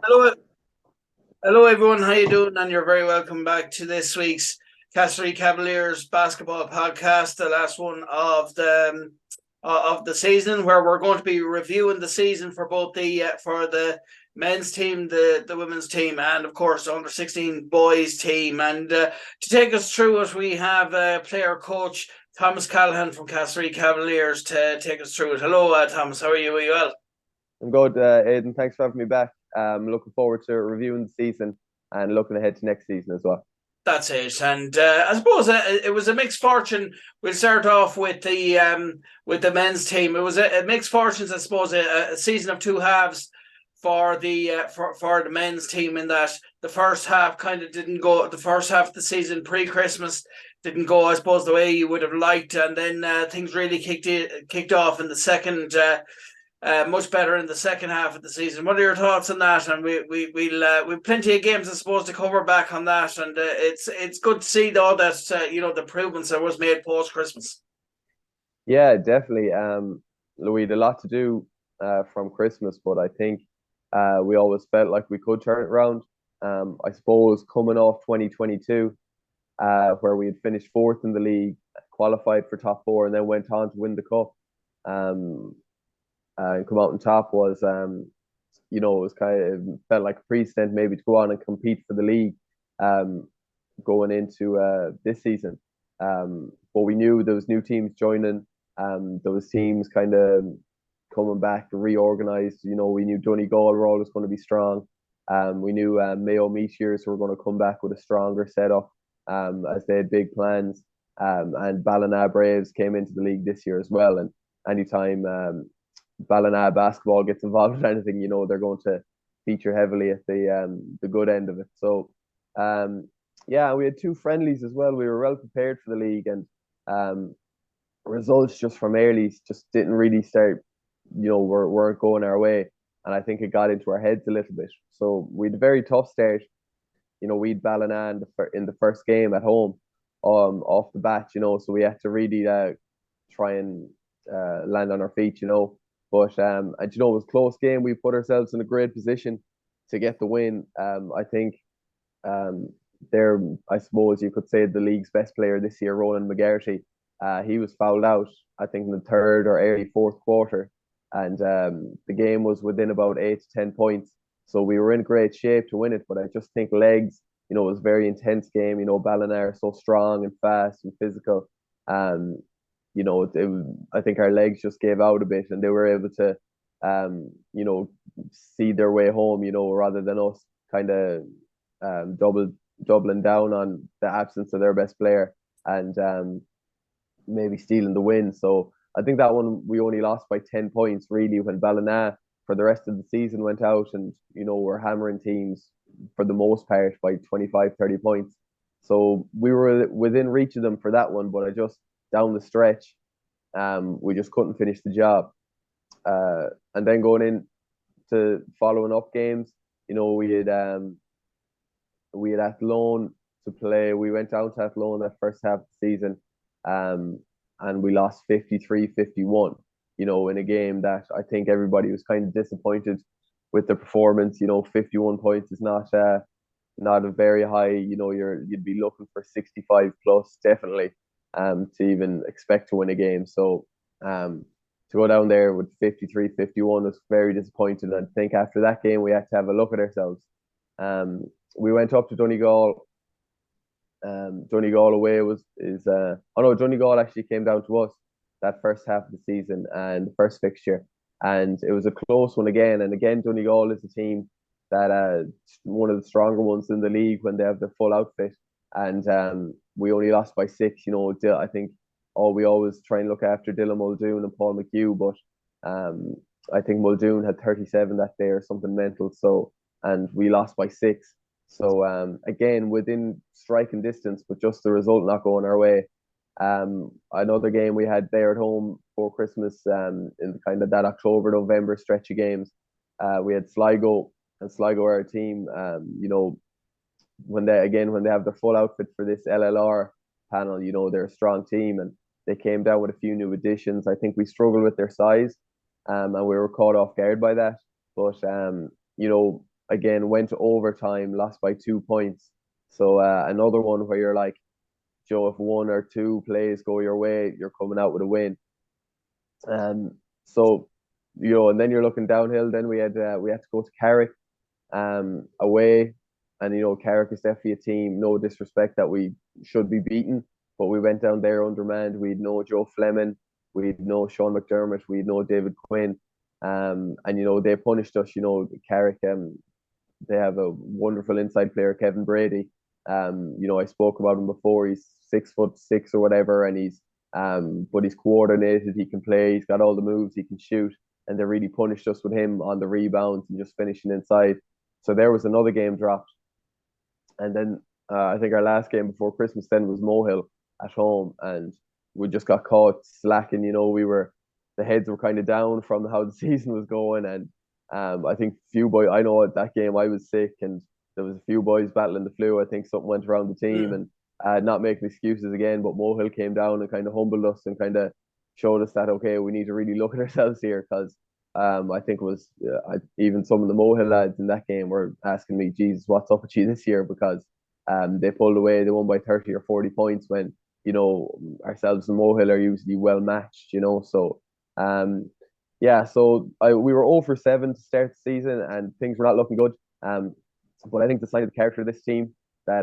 Hello, hello everyone. How you doing? And you're very welcome back to this week's CASTLEREA Cavaliers basketball podcast, the last one of the season, where we're going to be reviewing the season for both the men's team, the women's team, and of course the under 16 boys team. And to take us through it, we have player coach Thomas Callaghan from CASTLEREA Cavaliers to take us through it. Hello, Thomas. How are you? Are you well? I'm good, Aidan. Thanks for having me back. Looking forward to reviewing the season and looking ahead to next season as well. That's it, and I suppose it was a mixed fortune. We'll start off with the men's team. It was a mixed fortunes, I suppose, a season of two halves for the men's team. In that the first half kind of didn't go. The first half of the season pre Christmas didn't go, I suppose, the way you would have liked, and then things really kicked off in the second. Much better in the second half of the season. What are your thoughts on that? And we've plenty of games, I suppose, to cover back on that. And it's good to see though that the improvements that was made post Christmas. Yeah, definitely. Louis, a lot to do from Christmas, but I think we always felt like we could turn it around. I suppose coming off 2022, where we had finished fourth in the league, qualified for top four, and then went on to win the cup. Um, and come out on top was it was it felt like a precedent maybe to go on and compete for the league um going into this season. But we knew there was new teams joining, there was teams kind of coming back reorganized. We knew Donegal were always going to be strong. We knew Mayo Meteors were going to come back with a stronger setup, as they had big plans. And Ballina Braves came into the league this year as well. And anytime Ballina basketball gets involved in anything, they're going to feature heavily at the good end of it. So yeah, we had two friendlies as well. We were well prepared for the league, and um, results just from early just didn't really start. Weren't going our way, and I think it got into our heads a little bit. So we had a very tough start. We'd Ballina in the first game at home, off the bat. So we had to really try and land on our feet. But and it was a close game. We put ourselves in a great position to get the win. I think um, there, I suppose you could say the league's best player this year, Ronan McGarty. He was fouled out, I think, in the third or early fourth quarter, and the game was within about 8 to 10 points. So we were in great shape to win it. But I just think legs. It was a very intense game. Ballina are so strong and fast and physical. Um, I think our legs just gave out a bit, and they were able to, see their way home, rather than us kind of doubling down on the absence of their best player and maybe stealing the win. So I think that one we only lost by 10 points really, when Ballina for the rest of the season went out and, were hammering teams for the most part by 25, 30 points. So we were within reach of them for that one, but I just down the stretch, we just couldn't finish the job. And then going in to following up games, we had Athlone to play. We went down to Athlone that first half of the season, um, and we lost 53-51, in a game that I think everybody was kind of disappointed with the performance. 51 points is not a very high. You'd be looking for 65 plus definitely, to even expect to win a game. So to go down there with 53-51 was very disappointing. I think after that game we had to have a look at ourselves. We went up to Donegal. Donegal away was is oh no, Donegal actually came down to us that first half of the season and the first fixture, and it was a close one again. And again, Donegal is a team that one of the stronger ones in the league when they have their full outfit. And we only lost by six. I think we always try and look after Dylan Muldoon and Paul McHugh, but I think Muldoon had 37 that day or something mental. So, and we lost by six. So again, within striking distance, but just the result not going our way. Another game we had there at home for Christmas, in kind of that October November stretch of games. We had Sligo, and Sligo are a team. When they have their full outfit for this LLR panel, they're a strong team, and they came down with a few new additions. I think we struggled with their size, and we were caught off guard by that. But again went to overtime, lost by 2 points. So another one where you're like, Joe, if one or two plays go your way, you're coming out with a win. So and then you're looking downhill. Then we had to go to Carrick, away, and Carrick is definitely a team. No disrespect that we should be beaten, but we went down there undermanned. We'd no Joe Fleming, we'd no Sean McDermott, we'd no David Quinn, and they punished us. Carrick, they have a wonderful inside player, Kevin Brady. I spoke about him before. He's 6'6" or whatever, and but he's coordinated. He can play. He's got all the moves. He can shoot, and they really punished us with him on the rebounds and just finishing inside. So there was another game dropped, and then I think our last game before Christmas then was Mohill at home, and we just got caught slacking. The heads were kind of down from how the season was going, and I think few boys. I know at that game I was sick, and there was a few boys battling the flu. I think something went around the team, and not making excuses again. But Mohill came down and kind of humbled us and kind of showed us that okay, we need to really look at ourselves here, because I think it was even some of the Mohill lads in that game were asking me, Jesus, what's up with you this year? Because they pulled away, they won by 30 or 40 points when ourselves and Mohill are usually well matched. So so we were 0 for 7 to start the season, and things were not looking good. But I think the sign of the character of this team, that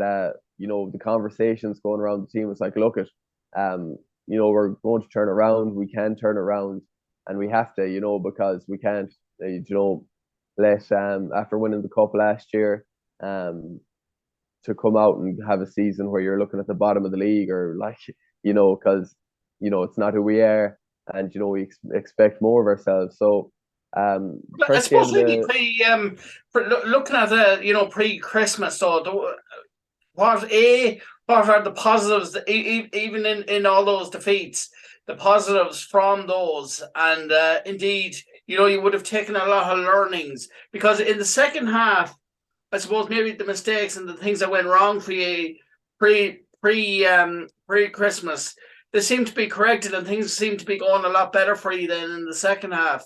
the conversations going around the team was like, look we're going to turn around. We can turn around, and we have to, because we can't, let after winning the cup last year, to come out and have a season where you're looking at the bottom of the league, or because it's not who we are, and we expect more of ourselves. So I suppose really looking at the pre-Christmas though, what are the positives even in all those defeats, the positives from those, and indeed you would have taken a lot of learnings, because in the second half I suppose maybe the mistakes and the things that went wrong for you pre-Christmas, they seem to be corrected, and things seem to be going a lot better for you than in the second half.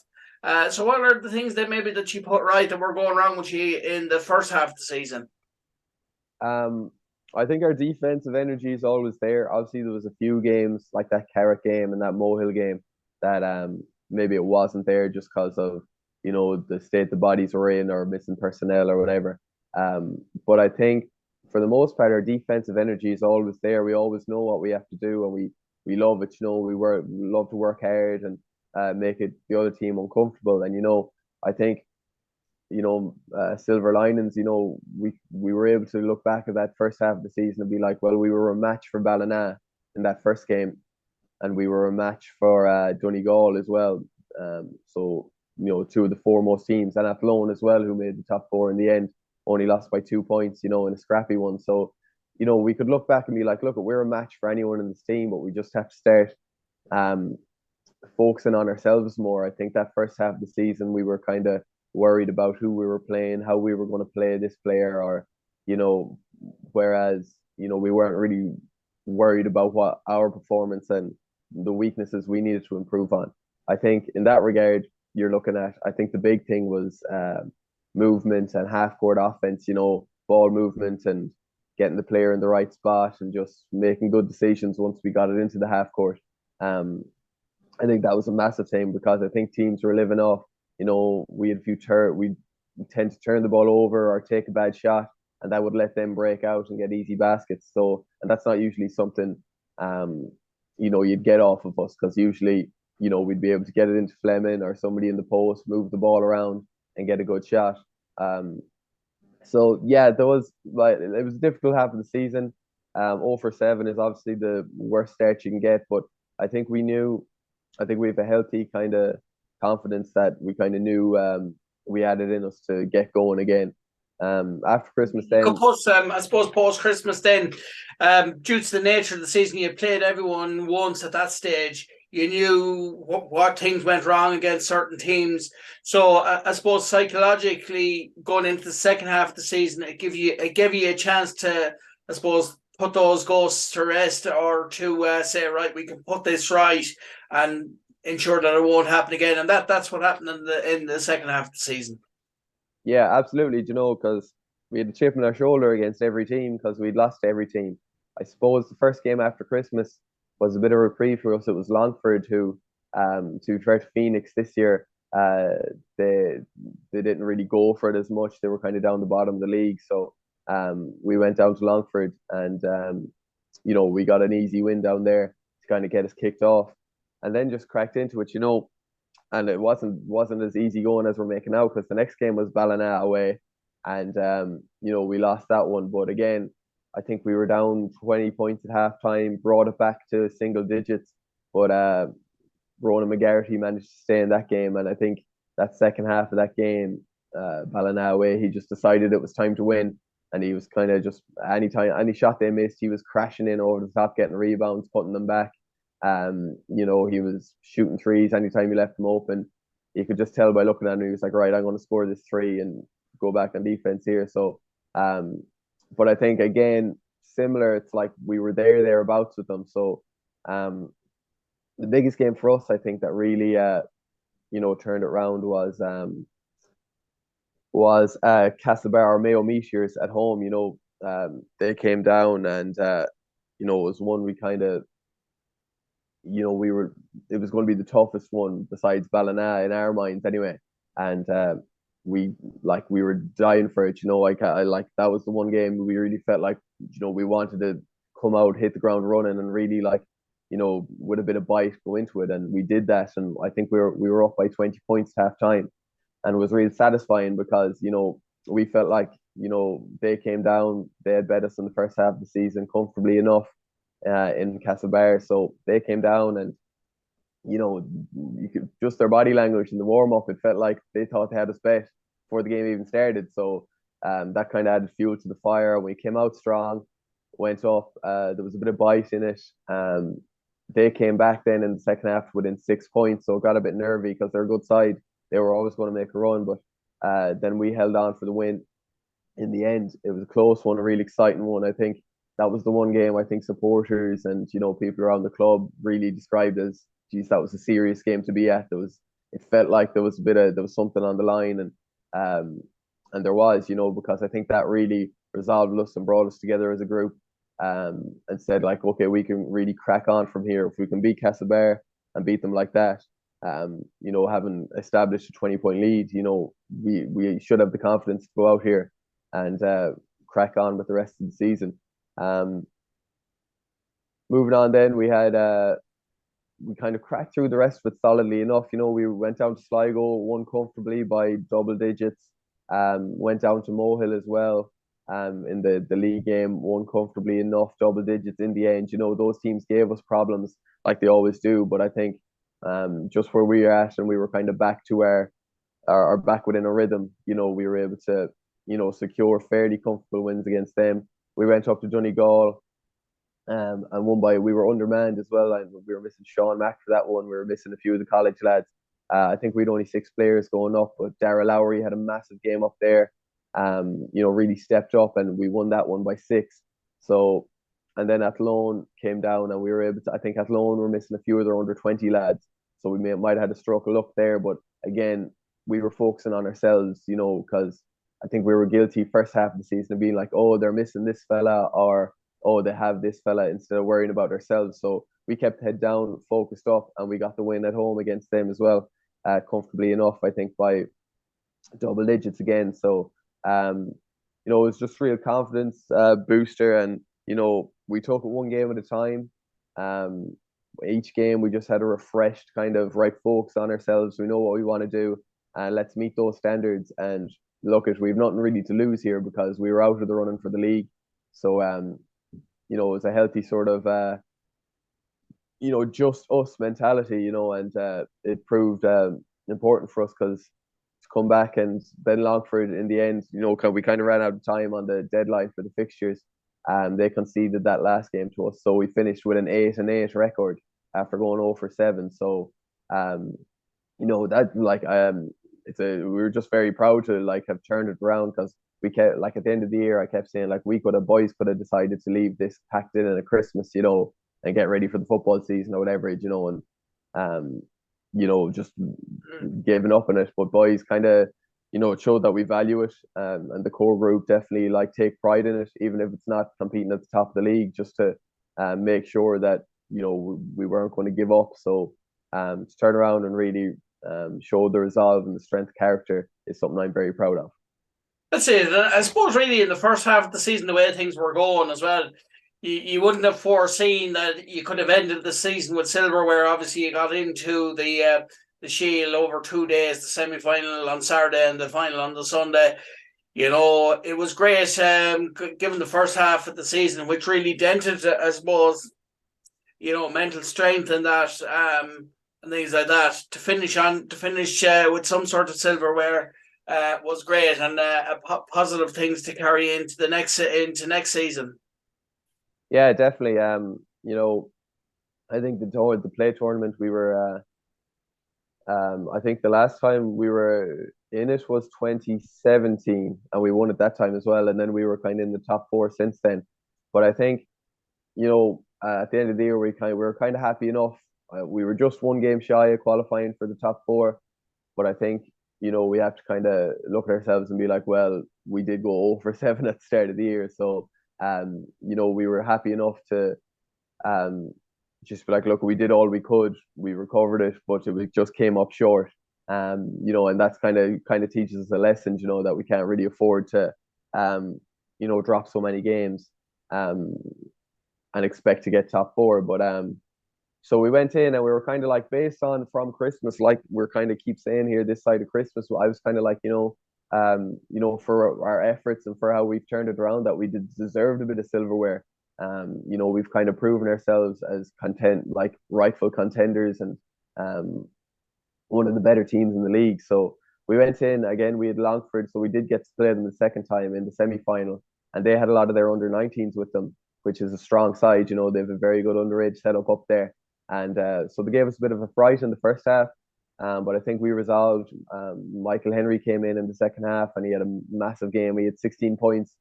So what are the things that you put right that were going wrong with you in the first half of the season? I think our defensive energy is always there. Obviously, there was a few games like that Carrick game and that Mohill game that maybe it wasn't there just because of the state the bodies were in, or missing personnel or whatever. But I think for the most part, our defensive energy is always there. We always know what we have to do, and we love it. We love to work hard and make the other team uncomfortable. And I think silver linings. We were able to look back at that first half of the season and be like, well, we were a match for Ballina in that first game, and we were a match for Donegal as well. So two of the foremost teams, and Athlone as well, who made the top four in the end, only lost by 2 points, in a scrappy one. So we could look back and be like, look, we're a match for anyone in this team, but we just have to start focusing on ourselves more. I think that first half of the season we were kind of worried about who we were playing, how we were going to play this player, or whereas we weren't really worried about what our performance and the weaknesses we needed to improve on. I think in that regard, you're looking at, I think the big thing was movement and half court offense, ball movement and getting the player in the right spot and just making good decisions once we got it into the half court. I think that was a massive thing, because I think teams were living off, we had we tend to turn the ball over or take a bad shot, and that would let them break out and get easy baskets. So, and that's not usually something, you'd get off of us, because usually, we'd be able to get it into Fleming or somebody in the post, move the ball around and get a good shot. So yeah, it was a difficult half of the season. 0 for 7 is obviously the worst start you can get, but I think we have a healthy kind of confidence that we kind of knew we had it in us to get going again. After Christmas then, I suppose post Christmas then, due to the nature of the season, you played everyone once at that stage. You knew what things went wrong against certain teams. So I suppose psychologically going into the second half of the season, it gave you a chance to, I suppose, put those ghosts to rest, or to say, right, we can put this right and ensure that it won't happen again. And that's what happened in the second half of the season. Yeah, absolutely. You know, because we had a chip on our shoulder against every team because we'd lost to every team. I suppose the first game after Christmas was a bit of a reprieve for us. It was Longford who, to be fair to Phoenix this year, they didn't really go for it as much. They were kind of down the bottom of the league, so we went down to Longford and you know, we got an easy win down there to kind of get us kicked off, and then just cracked into it. You know, and it wasn't as easy going as we're making out because the next game was Ballina away, and you know, we lost that one. But again, I think we were down 20 points at halftime, brought it back to single digits, but Ronan McGarity managed to stay in that game, and I think that second half of that game, Ballina away, he just decided it was time to win, and he was kind of just any shot they missed, he was crashing in over the top, getting rebounds, putting them back. You know, he was shooting threes anytime he left them open. You could just tell by looking at him, he was like, right, I'm going to score this three and go back on defense here. So, but I think again, similar, it's like we were thereabouts with them. So, the biggest game for us, I think, that really, you know, turned it around was Castlebar or Mayo Meteors at home. You know, they came down and you know, it was one we kind of, you know, it was going to be the toughest one besides Ballina in our minds anyway. And we were dying for it, you know, I like that was the one game we really felt like, you know, we wanted to come out, hit the ground running and really like, you know, with a bit of bite go into it. And we did that. And I think we were up by 20 points half time. And it was really satisfying because, you know, we felt like, you know, they came down, they had bet us in the first half of the season comfortably enough in Castlebar. So they came down and, you know, you could just their body language in the warm up, it felt like they thought they had us bet before the game even started. So that kind of added fuel to the fire. We came out strong, went up. There was a bit of bite in it. They came back then in the second half within 6 points, so it got a bit nervy because they're a good side. They were always going to make a run, but then we held on for the win. In the end, it was a close one, a really exciting one. I think that was the one game I think supporters and, you know, people around the club really described as, geez, that was a serious game to be at. It felt like there was something on the line, and there was, you know, because I think that really resolved us and brought us together as a group, and said like, okay, we can really crack on from here if we can beat Castlebar and beat them like that. You know, having established a 20-point lead, you know, we should have the confidence to go out here and crack on with the rest of the season. Um, Moving on, then we kind of cracked through the rest of it solidly enough. You know, we went down to Sligo, won comfortably by double digits. Went down to Mohill as well. In the league game, won comfortably enough, double digits in the end. You know, those teams gave us problems like they always do, but I think just where we are at, and we were kind of back to our back within a rhythm. You know, we were able to, you know, secure fairly comfortable wins against them. We went up to Donegal, and won by, we were undermanned as well, and we were missing Sean Mack for that one. We were missing a few of the college lads. I think we'd only 6 players going up, but Dara Lowry had a massive game up there. You know, really stepped up, and we won that one by 6. So, and then Athlone came down, and we were able to. I think Athlone were missing a few of their under 20 lads, so might have had a stroke of luck there. But again, we were focusing on ourselves, you know, because I think we were guilty first half of the season of being like, oh, they're missing this fella, or oh, they have this fella, instead of worrying about ourselves. So we kept head down, focused up, and we got the win at home against them as well, comfortably enough, I think, by double digits again. So, you know, it was just real confidence booster, and you know, we took it one game at a time. Um, each game we just had a refreshed kind of right focus on ourselves. We know what we want to do, and let's meet those standards. And look, we've nothing really to lose here because we were out of the running for the league. So, you know, it was a healthy sort of, you know, just us mentality, you know, and it proved important for us because to come back, and then Longford in the end, you know, we kind of ran out of time on the deadline for the fixtures, and they conceded that last game to us. So we finished with an 8-8 record after going 0 for 7. So, you know, that like we were just very proud to like have turned it around because we kept like at the end of the year I kept saying like boys could have decided to leave this packed in at Christmas, you know, and get ready for the football season or whatever, you know, and you know, just giving up on it. But boys kind of it showed that we value it, and the core group definitely like take pride in it, even if it's not competing at the top of the league, just to make sure that we weren't going to give up. So to turn around and really show the resolve and the strength of character is something I'm very proud of. That's it. I suppose really in the first half of the season, the way things were going as well, you wouldn't have foreseen that you could have ended the season with silverware. Obviously, you got into the Shield over 2 days, the semi final on Saturday and the final on the Sunday. It was great, given the first half of the season, which really dented, I suppose, mental strength and that, and things like that. To finish with some sort of silverware was great, and positive things to carry into next season. Yeah, definitely. I think the play tournament we were. I think the last time we were in it was 2017, and we won at that time as well. And then we were kind of in the top four since then. But I think at the end of the year we were kind of happy enough. We were just one game shy of qualifying for the top four, but I think we have to kind of look at ourselves and be like, well, we did go 0 for 7 at the start of the year, so we were happy enough to um just be like, look, we did all we could, we recovered it, but it just came up short. And that's kind of teaches us a lesson, that we can't really afford to drop so many games um and expect to get top four. But so we went in and we were kind of like, based on from Christmas, like we're kind of keep saying here, this side of Christmas, I was kind of like, for our efforts and for how we've turned it around, that we deserved a bit of silverware. We've kind of proven ourselves as like rightful contenders, and one of the better teams in the league. So we went in again. We had Longford, so we did get to play them the second time in the semi-final, and they had a lot of their under-19s with them, which is a strong side. They have a very good underage setup up there, and so they gave us a bit of a fright in the first half. But I think we resolved. Michael Henry came in the second half, and he had a massive game. He had 16 points.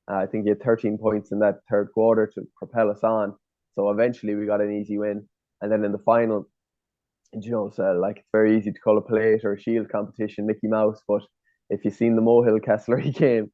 I think he had 13 points in that third quarter to propel us on. So eventually we got an easy win. And then in the final, so like it's very easy to call a plate or a shield competition Mickey Mouse, but if you've seen the Mohill CASTLEREA game,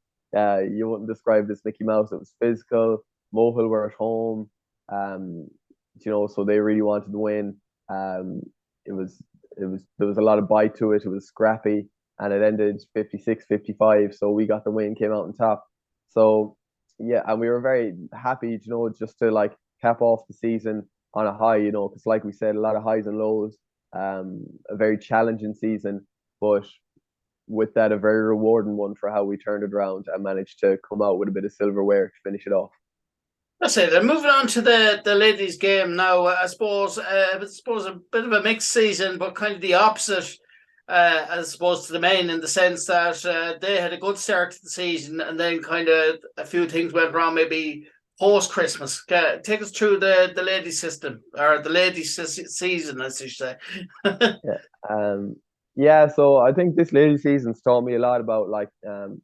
you wouldn't describe this Mickey Mouse. It was physical. Mohill were at home, so they really wanted to win. It was there was a lot of bite to it. It was scrappy, and it ended 56-55. So we got the win, came out on top. So yeah, and we were very happy, just to like cap off the season on a high, because like we said, a lot of highs and lows, a very challenging season, but with that, a very rewarding one for how we turned it around and managed to come out with a bit of silverware to finish it off. That's it. And moving on to the ladies' game now, I suppose a bit of a mixed season, but kind of the opposite, as opposed to the men, in the sense that they had a good start to the season, and then kind of a few things went wrong, maybe post Christmas. Take us through the ladies' system, or the ladies' season, as you say. Yeah. Yeah, so I think this ladies' season's taught me a lot about, like, I'm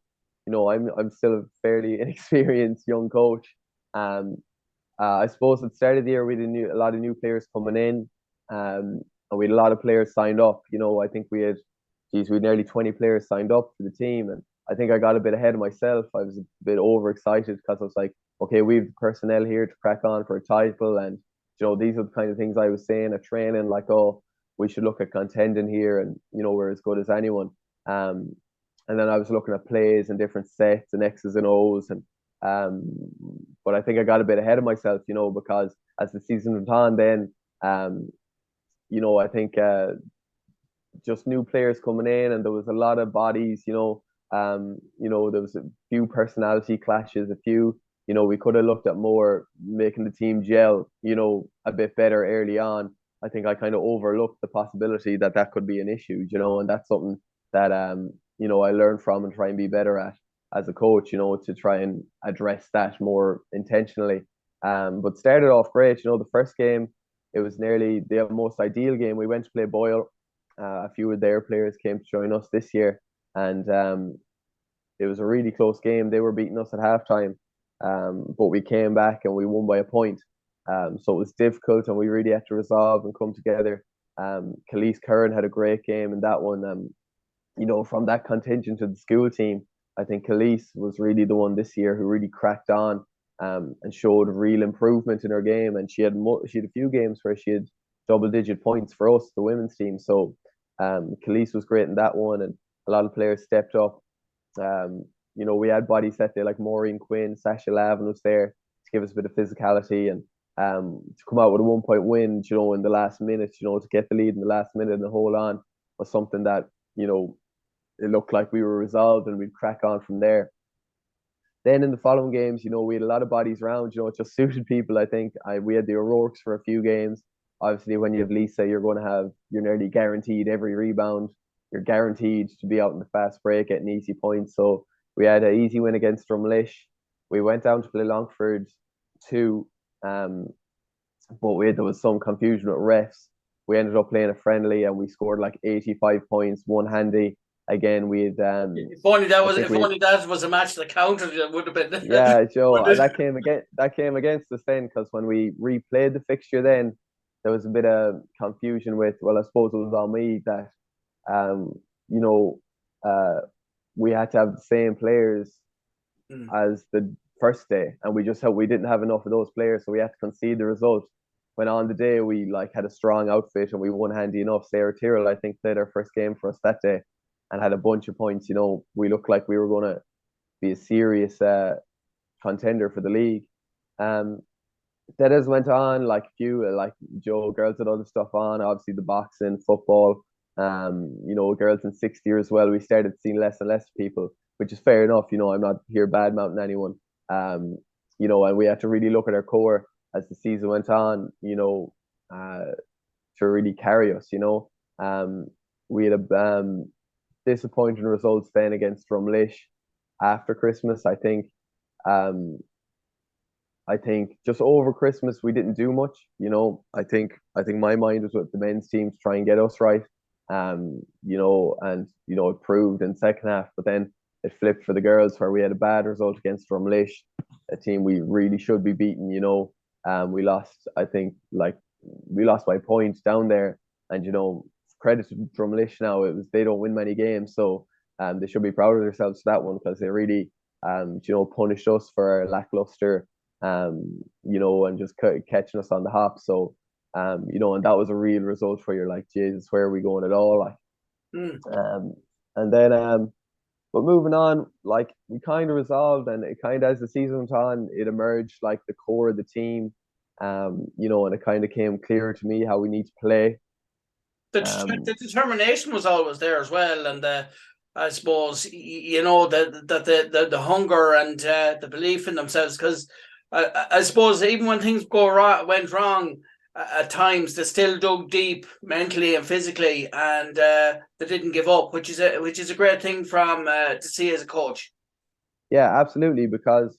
still a fairly inexperienced young coach. Um, I suppose at the start of the year we had a lot of new players coming in, and we had a lot of players signed up. I think we had nearly 20 players signed up for the team, and I think I got a bit ahead of myself. I was a bit overexcited because I was like, okay, we have the personnel here to crack on for a title, and these are the kind of things I was saying at training, like, oh, we should look at contending here, and we're as good as anyone. Um, and then I was looking at plays and different sets and X's and O's, and um, but I think I got a bit ahead of myself, because as the season went on, then I think just new players coming in, and there was a lot of bodies, there was a few personality clashes, a few, we could have looked at more making the team gel, a bit better early on. I think I kind of overlooked the possibility that that could be an issue, and that's something that I learned from and try and be better at as a coach, to try and address that more intentionally. But started off great, the first game, it was nearly the most ideal game. We went to play Boyle. A few of their players came to join us this year, and it was a really close game. They were beating us at halftime, but we came back and we won by a point. So it was difficult, and we really had to resolve and come together. Khalees Curran had a great game in that one. from that contingent to the school team, I think Khalees was really the one this year who really cracked on, and showed real improvement in her game. And she had a few games where she had double-digit points for us, the women's team. So Khalees was great in that one, and a lot of players stepped up. We had bodies set there like Maureen Quinn, Sasha Lavin was there to give us a bit of physicality, and to come out with a 1 point win, in the last minute, to get the lead in the last minute and hold on was something that, it looked like we were resolved and we'd crack on from there. Then in the following games, we had a lot of bodies around, it just suited people. I think we had the O'Rourke's for a few games. Obviously, when you have Lisa, you're nearly guaranteed every rebound. You're guaranteed to be out in the fast break, getting easy points. So we had an easy win against Drumlish. We went down to play Longford too, but there was some confusion with refs. We ended up playing a friendly and we scored like 85 points, one handy. Again, we had if only that was a match that counted, it would have been. Yeah, Joe, that came against us then, because when we replayed the fixture, then there was a bit of confusion with. Well, I suppose it was on me that, you know, uh, we had to have the same players as the first day, and we didn't have enough of those players, so we had to concede the result. When on the day we had a strong outfit and we won handy enough. Sarah Tyrrell, I think, played her first game for us that day and had a bunch of points. We looked like we were going to be a serious contender for the league. That has went on, like Joe, girls had other stuff on, obviously the boxing, football, girls in sixth year as well. We started seeing less and less people, which is fair enough. I'm not here bad mounting anyone. And we had to really look at our core as the season went on, to really carry us. We had a disappointing results then against Drumlish after Christmas. I think just over Christmas we didn't do much. I think my mind was with the men's team to try and get us right. It proved in second half, but then it flipped for the girls where we had a bad result against Drumlish, a team we really should be beating. We lost, I think, we lost by points down there, and credit to Drumlish now. They don't win many games, so they should be proud of themselves for that one, because they really punished us for our lackluster, and just catching us on the hop. So, and that was a real result where you're like, Jesus, where are we going at all? And then, but moving on, we kind of resolved, and it kind of, as the season went on, it emerged like the core of the team, and it kind of came clear to me how we need to play. The determination was always there as well, and I suppose the hunger and the belief in themselves. Because I suppose even when things went wrong at times, they still dug deep mentally and physically, and they didn't give up, which is a great thing from to see as a coach. Yeah, absolutely. Because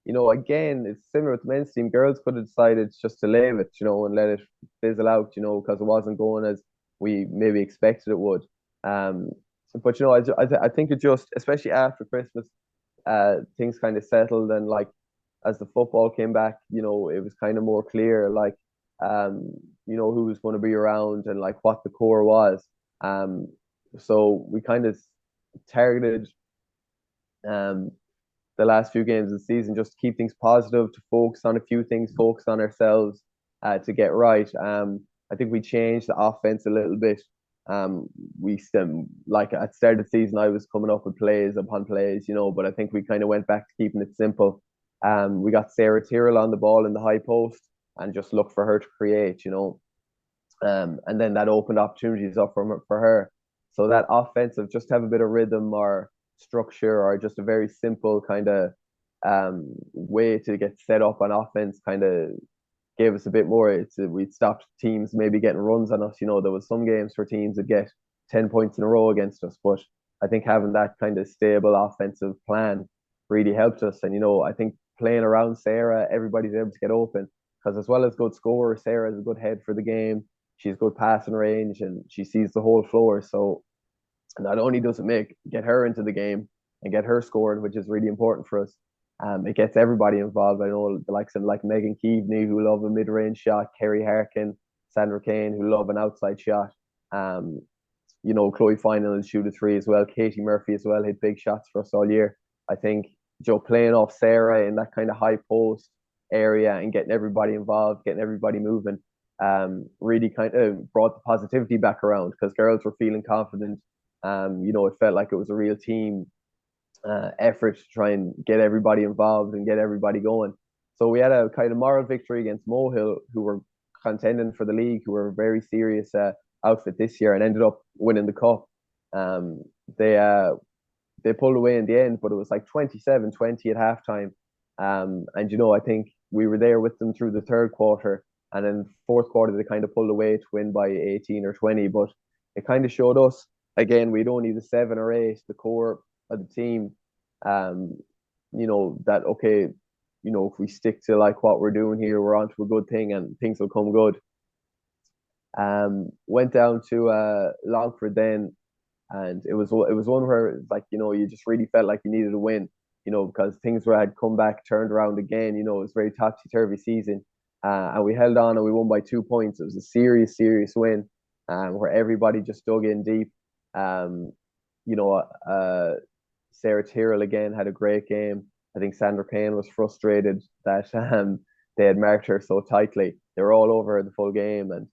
again, it's similar with the men's team. Girls could have decided just to leave it, and let it fizzle out, because it wasn't going as we maybe expected it would. But I think it just, especially after Christmas, things kind of settled, and as the football came back, it was kind of more clear, who was going to be around and what the core was. So we kind of targeted the last few games of the season just to keep things positive, to focus on a few things, focus on ourselves, to get right. I think we changed the offense a little bit. We at the start of the season, I was coming up with plays upon plays, but I think we kind of went back to keeping it simple. We got Sarah Tyrrell on the ball in the high post and just looked for her to create, and then that opened opportunities up for her. So that offensive, just have a bit of rhythm or structure, or just a very simple kind of way to get set up on offense, kind of gave us a bit more. We'd stopped teams maybe getting runs on us. There was some games where teams would get 10 points in a row against us, but I think having that kind of stable offensive plan really helped us. And I think playing around Sarah, everybody's able to get open, because as well as good scorer, Sarah has a good head for the game. She's good passing range, and she sees the whole floor. So not only does it get her into the game and get her scoring, which is really important for us, it gets everybody involved. I know the likes of Megan Keaveney, who love a mid-range shot, Kerry Harkin, Sandra Kane, who love an outside shot. Chloe Final will shoot a three as well. Katie Murphy as well hit big shots for us all year. I think playing off Sarah in that kind of high post area and getting everybody involved, getting everybody moving, really kind of brought the positivity back around because girls were feeling confident. It felt like it was a real team effort to try and get everybody involved and get everybody going. So we had a kind of moral victory against Mohill, who were contending for the league, who were a very serious outfit this year and ended up winning the cup. Um, they pulled away in the end, but it was like 27-20 at halftime. And I think we were there with them through the third quarter, and then fourth quarter they kind of pulled away to win by 18 or 20. But it kind of showed us again we'd only the 7 or 8, the core of the team. That okay, if we stick to like what we're doing here, we're onto a good thing and things will come good. Went down to Longford then, and it was one where like you just really felt like you needed a win, because things had come back, turned around again. It was a very topsy turvy season, and we held on and we won by 2 points. It was a serious win, where everybody just dug in deep. Um, Sarah Tyrrell again had a great game. I think Sandra Payne was frustrated that they had marked her so tightly. They were all over her the full game, and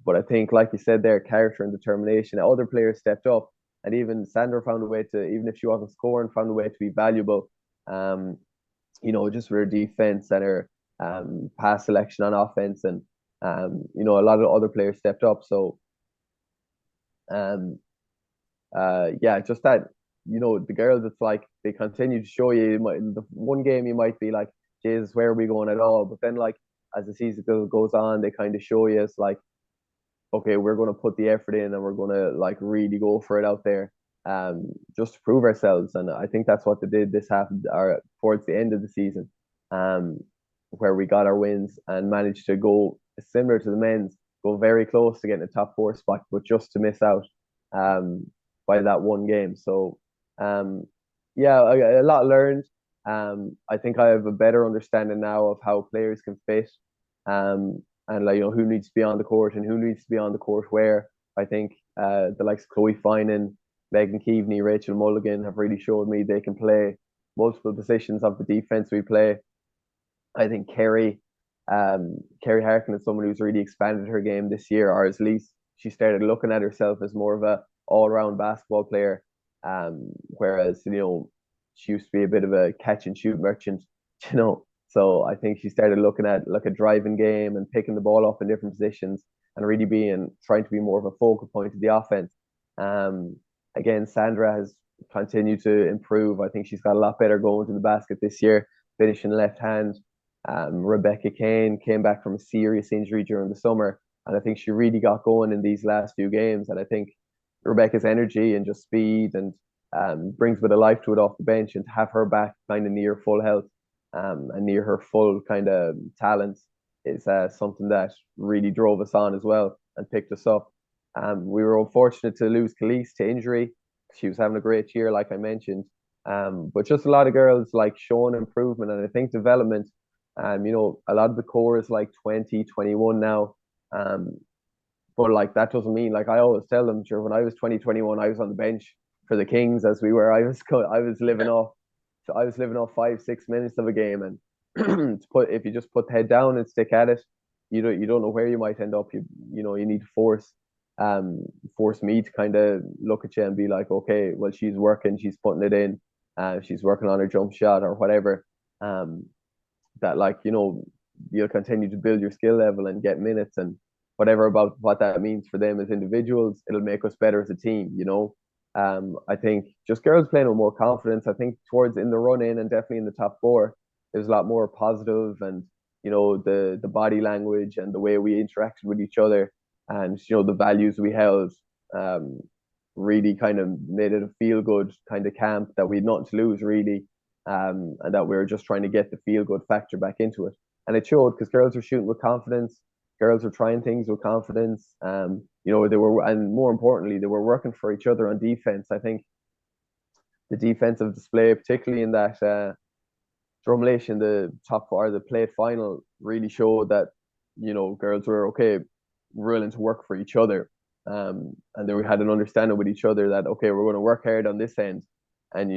but I think, like you said there, character and determination. Other players stepped up, and even Sandra found a way to, even if she wasn't scoring, found a way to be valuable. Um, just with her defense and her pass selection on offense, and a lot of other players stepped up. So, yeah, just that, the girls, it's like they continue to show you. The one game you might be like, Jesus, where are we going at all? But then, like, as the season goes on, they kind of show you it's like, okay, we're going to put the effort in and we're going to like really go for it out there, just to prove ourselves. And I think that's what they did this half, or towards the end of the season, where we got our wins and managed to go similar to the men's, go very close to getting a top 4 spot, but just to miss out by that one game. So, yeah, a lot learned. I think I have a better understanding now of how players can fit, and like who needs to be on the court and who needs to be on the court where. I think the likes of Chloe Finan, Megan Keaveney, Rachel Mulligan have really showed me they can play multiple positions of the defense we play. I think Kerry Harkin is someone who's really expanded her game this year, or at least she started looking at herself as more of a all-round basketball player. Whereas she used to be a bit of a catch and shoot merchant, So I think she started looking at like a driving game and picking the ball up in different positions and really trying to be more of a focal point of the offense. Again, Sandra has continued to improve. I think she's got a lot better going to the basket this year, finishing left hand. Rebecca Kane came back from a serious injury during the summer, and I think she really got going in these last few games. And I think Rebecca's energy and just speed and brings a bit of life to it off the bench, and to have her back kind of near full health and near her full kind of talent is something that really drove us on as well and picked us up. We were unfortunate to lose Khalees to injury. She was having a great year, like I mentioned. But just a lot of girls like showing improvement, and I think development. A lot of the core is like 20, 21 now. But like that doesn't mean, like I always tell them, sure, when I was 20, 21, I was on the bench for the Kings as we were. I was living off 5-6 minutes of a game, and if you just put the head down and stick at it, you don't know where you might end up. You need to force me to kind of look at you and be like, okay, well, she's working, she's putting it in, she's working on her jump shot or whatever. That like you'll continue to build your skill level and get minutes and whatever about what that means for them as individuals. It'll make us better as a team. I think just girls playing with more confidence. I think towards in the run in and definitely in the top 4, there's a lot more positive, and the body language and the way we interacted with each other, and the values we held, really kind of made it a feel good kind of camp that we had nothing to lose really, and that we were just trying to get the feel good factor back into it, and it showed because girls were shooting with confidence. Girls were trying things with confidence. They were, and more importantly, they were working for each other on defense. I think the defensive display, particularly in that Drumlation, the top 4, the plate final, really showed that girls were okay, willing to work for each other. and then we had an understanding with each other that, okay, we're going to work hard on this end and,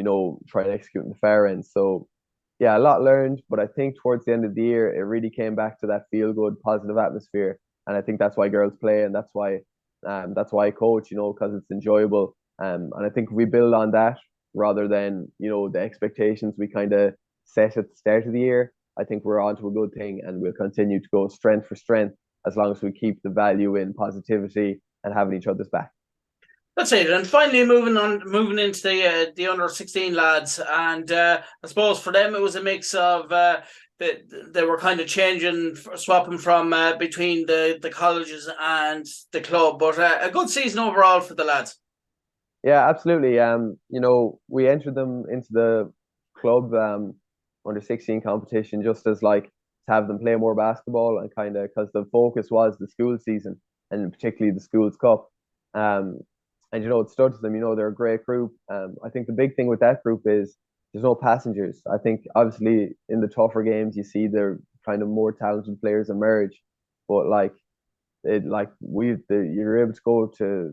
try and execute in the far end. So, yeah, a lot learned, but I think towards the end of the year, it really came back to that feel good, positive atmosphere. And I think that's why girls play, and that's why I coach, because it's enjoyable. And I think if we build on that rather than, the expectations we kind of set at the start of the year, I think we're on to a good thing, and we'll continue to go strength for strength as long as we keep the value in positivity and having each other's back. That's it. And finally, moving into the under-16 lads, and I suppose for them it was a mix of they were kind of swapping from between the colleges and the club, but a good season overall for the lads. Yeah, absolutely. We entered them into the club under 16 competition just as like to have them play more basketball, and kind of because the focus was the school season and particularly the schools cup. Um, and it stood to them. They're a great group. I think the big thing with that group is there's no passengers. I think obviously in the tougher games you see the kind of more talented players emerge, but you're able to go to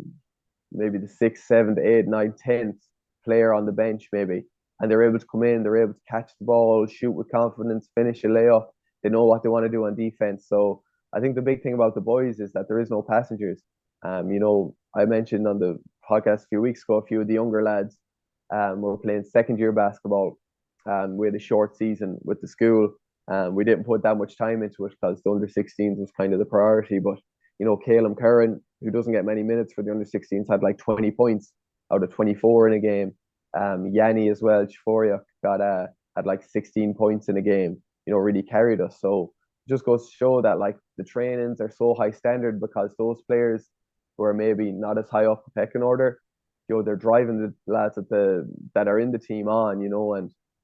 maybe the sixth, seventh, eighth, ninth, 10th player on the bench, maybe. And they're able to come in, they're able to catch the ball, shoot with confidence, finish a layup. They know what they want to do on defense. So I think the big thing about the boys is that there is no passengers. I mentioned on the podcast a few weeks ago, a few of the younger lads were playing second year basketball. We had a short season with the school. We didn't put that much time into it because the under 16s was kind of the priority. But Caleb Curran, who doesn't get many minutes for the under 16s, had like 20 points out of 24 in a game. Yanni as well, Chiforia had like 16 points in a game. Really carried us. So it just goes to show that like the trainings are so high standard because those players who are maybe not as high up the pecking order, they're driving the lads that are in the team on,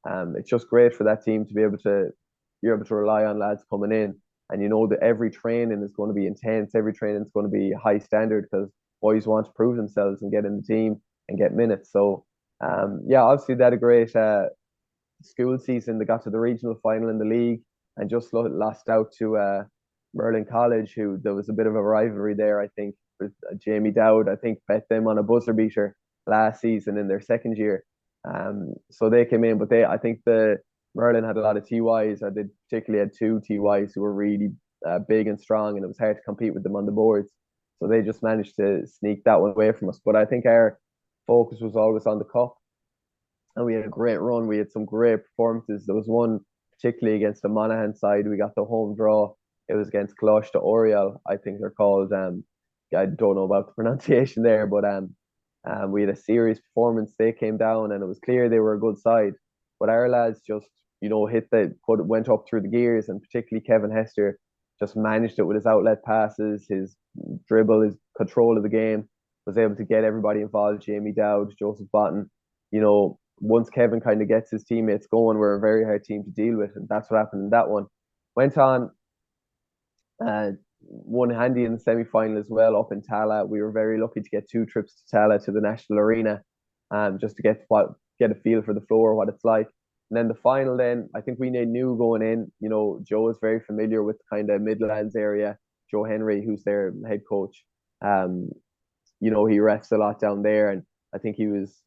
and it's just great for that team to be able to rely on lads coming in. And that every training is going to be intense. Every training is going to be high standard because boys want to prove themselves and get in the team and get minutes. So, yeah, obviously they had a great school season. They got to the regional final in the league and just lost out to Merlin College, who there was a bit of a rivalry there, I think, with Jamie Dowd. I think bet them on a buzzer beater last season in their second year. So they came in, but I think the Merlin had a lot of TYs. I did particularly had two TYs who were really big and strong, and it was hard to compete with them on the boards. So they just managed to sneak that one away from us. But I think our focus was always on the cup, and we had a great run. We had some great performances. There was one particularly against the Monaghan side. We got the home draw. It was against Cloche de Oriel, I think they're called. I don't know about the pronunciation there, but we had a serious performance. They came down, and it was clear they were a good side. But our lads just, went up through the gears, and particularly Kevin Hester just managed it with his outlet passes, his dribble, his control of the game, was able to get everybody involved. Jamie Dowd, Joseph Botton. Once Kevin kind of gets his teammates going, we're a very hard team to deal with, and that's what happened in that one. Went on, won handy in the semi-final as well up in Tala. We were very lucky to get 2 trips to Tala to the National Arena, just to get a feel for the floor, what it's like. And then the final, then I think we knew going in. Joe is very familiar with kind of Midlands area. Joe Henry, who's their head coach, he refs a lot down there, and I think he was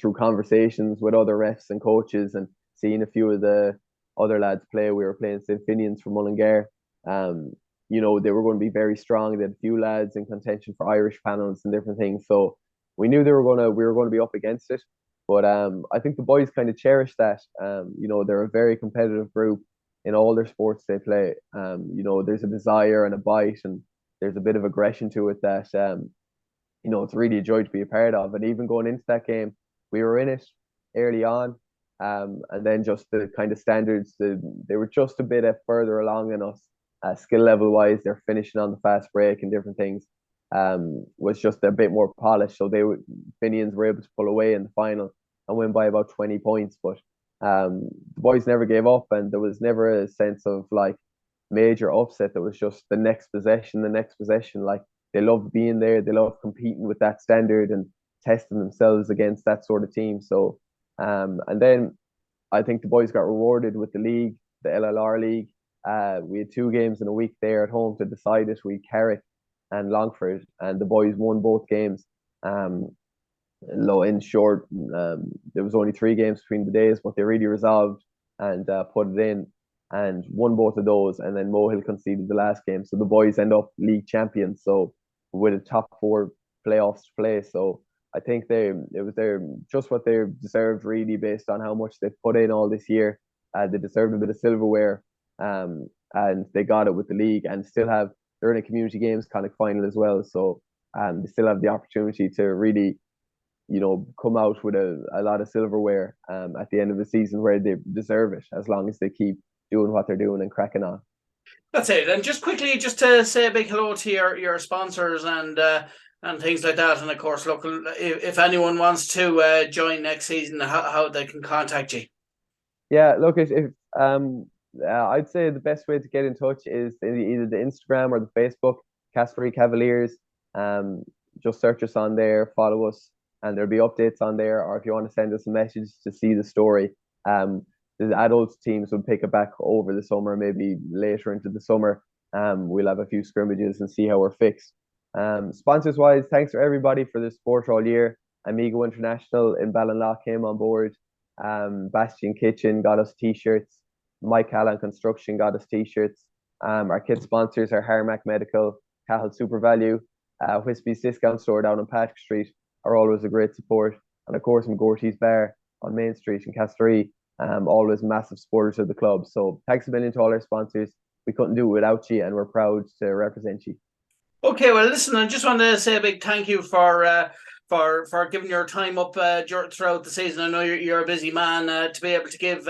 through conversations with other refs and coaches and seeing a few of the other lads play. We were playing St. Finian's from Mullingar. They were going to be very strong. They had a few lads in contention for Irish panels and different things. So we knew we were going to be up against it. But I think the boys kind of cherish that. They're a very competitive group in all their sports they play. There's a desire and a bite, and there's a bit of aggression to it that it's really a joy to be a part of. And even going into that game, we were in it early on. And then just the kind of standards, they were just a bit further along than us. Skill level wise, they're finishing on the fast break and different things. Was just a bit more polished. So Finians were able to pull away in the final and win by about 20 points. But the boys never gave up, and there was never a sense of like major upset. There was just the next possession. Like they loved being there. They loved competing with that standard and testing themselves against that sort of team. So, and then I think the boys got rewarded with the league, the LLR league. We had 2 games in a week there at home to decide it. We Carrick and Longford, and the boys won both games. In short, there was only 3 games between the days, but they really resolved and put it in and won both of those. And then Mohill conceded the last game, so the boys end up league champions. So with a top 4 playoffs to play, so I think it was just what they deserved, really, based on how much they've put in all this year. They deserved a bit of silverware, and they got it with the league, and they're in a community games kind of final as well. So they still have the opportunity to really, come out with a lot of silverware at the end of the season, where they deserve it, as long as they keep doing what they're doing and cracking on. That's it. And just quickly, just to say a big hello to your sponsors and things like that. And of course, look, if anyone wants to join next season, how they can contact you. Yeah, look, if I'd say the best way to get in touch is either the Instagram or the Facebook, CASTLEREA Cavaliers. Just search us on there, follow us, and there'll be updates on there. Or if you want to send us a message to see the story, the adults teams will pick it back over the summer, maybe later into the summer. We'll have a few scrimmages and see how we're fixed. Sponsors wise, thanks for everybody for the support all year. Amigo International in Ballinlough came on board. Bastion Kitchen got us t-shirts. Mike Callaghan Construction got us t-shirts. Our kit sponsors are Harmac Medical, Cahill Super Value, Whispy's Discount Store down on Patrick Street are always a great support. And of course, McGorty's Bar on Main Street in CASTLEREA, always massive supporters of the club. So thanks a million to all our sponsors. We couldn't do it without you, and we're proud to represent you. Okay, well, listen, I just wanted to say a big thank you for giving your time up throughout the season. I know you're a busy man, to be able to give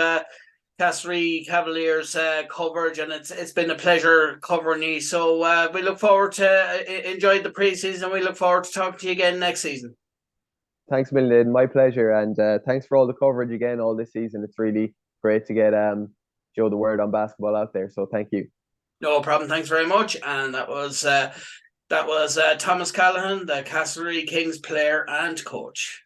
CASTLEREA Cavaliers coverage, and it's been a pleasure covering you. So we look forward to enjoying the preseason. We look forward to talking to you again next season. Thanks a million, my pleasure, and thanks for all the coverage again all this season. It's really great to get show the word on basketball out there. So thank you. No problem. Thanks very much. And that was Thomas Callaghan, the CASTLEREA Kings player and coach.